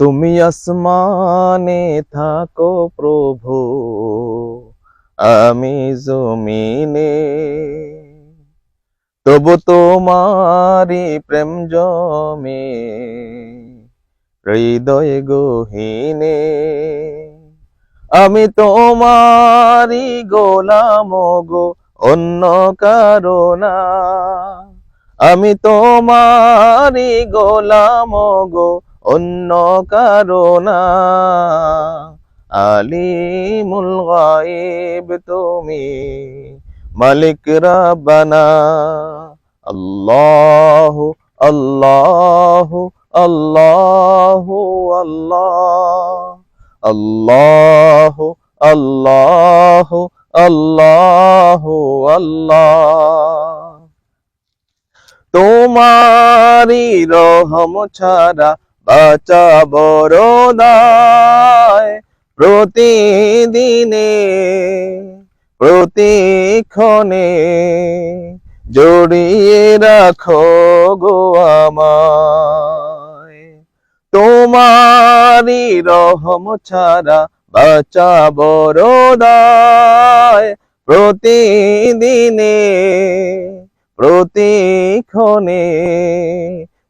তুমি আসমানে থাকো প্রভু, আমি জমিনে, তবু তোমারি প্রেম জমে হৃদয় গহীনে। আমি তোমারি গোলাম গো, অন্য কারো না। আমি তোমারি গোলাম গো, অন্য কারো না। আলিমুল গায়ব তুমি, মালিক রাব্বানা। আল্লাহু আল্লাহু আল্লাহু আল্লাহ, আল্লাহু আল্লাহু আল্লাহু আল্লাহ। তোমারি রহম ছাড়া বাঁচা বড় দায়। প্রতিদিনে প্রতিক্ষণে জড়িয়ে রাখো গো আমায়। তোমারি রহম ছাড়া বাঁচা বড় দায়। প্রতিদিনে প্রতিক্ষণে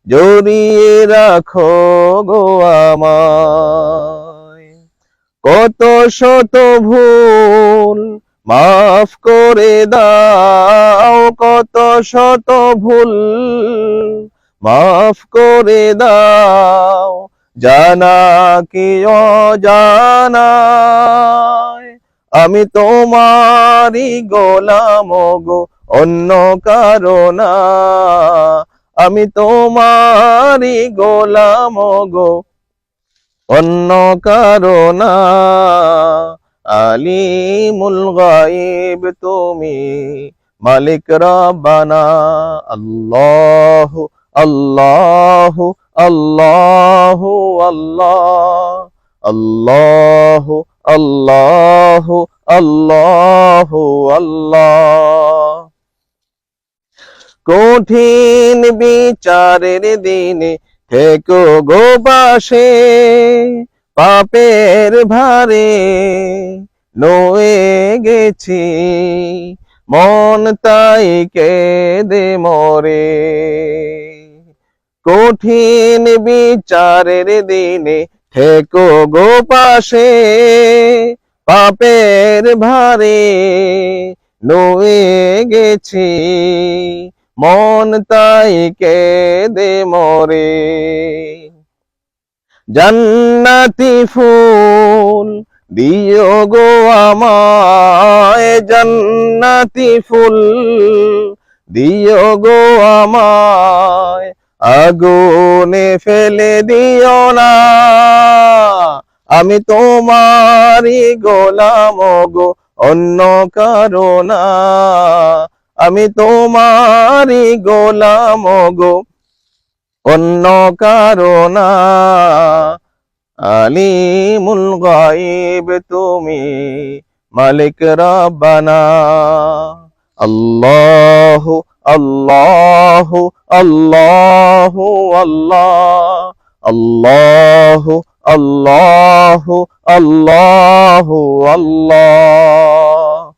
জড়িয়ে রাখো গো আমায়। কত শত ভুল মাফ করে দাও, কত শত ভুল মাফ করে দাও, জানা কি অজানায়। আমি তোমারি গোলাম গো, অন্য কারো না। আমি তোমারি গোলাম গো, অন্য কারো না। আলিমুল গায়ব তুমি, মালিক রাব্বানা। আল্লাহু আল্লাহু আল্লাহু আল্লাহ, আল্লাহু আল্লাহু আল্লাহু আল্লাহ। কঠিন বিচারের দিনে থেকো গো পাশে, পাপের ভারে নয়ে গেছি, মন তাই কেঁদে মরে। কঠিন বিচারের দিনে থেকো গো পাশে, পাপের ভারে নয়ে গেছি, মন তাই কেঁদে মরে। জান্নাতি ফুল দিও গো আমায়, জান্নাতি ফুল দিও গো আমায়, আগুনে ফেলে দিও না। আমি তোমারি গোলাম গো, অন্য কারো না। আমি তোমারি গোলাম গো, অন্য কারো না। আলিমুল গায়ব তুমি, মালিক রাব্বানা। আল্লাহু আল্লাহু আল্লাহু আল্লাহ, আল্লাহু আল্লাহু আল্লাহু আল্লাহ।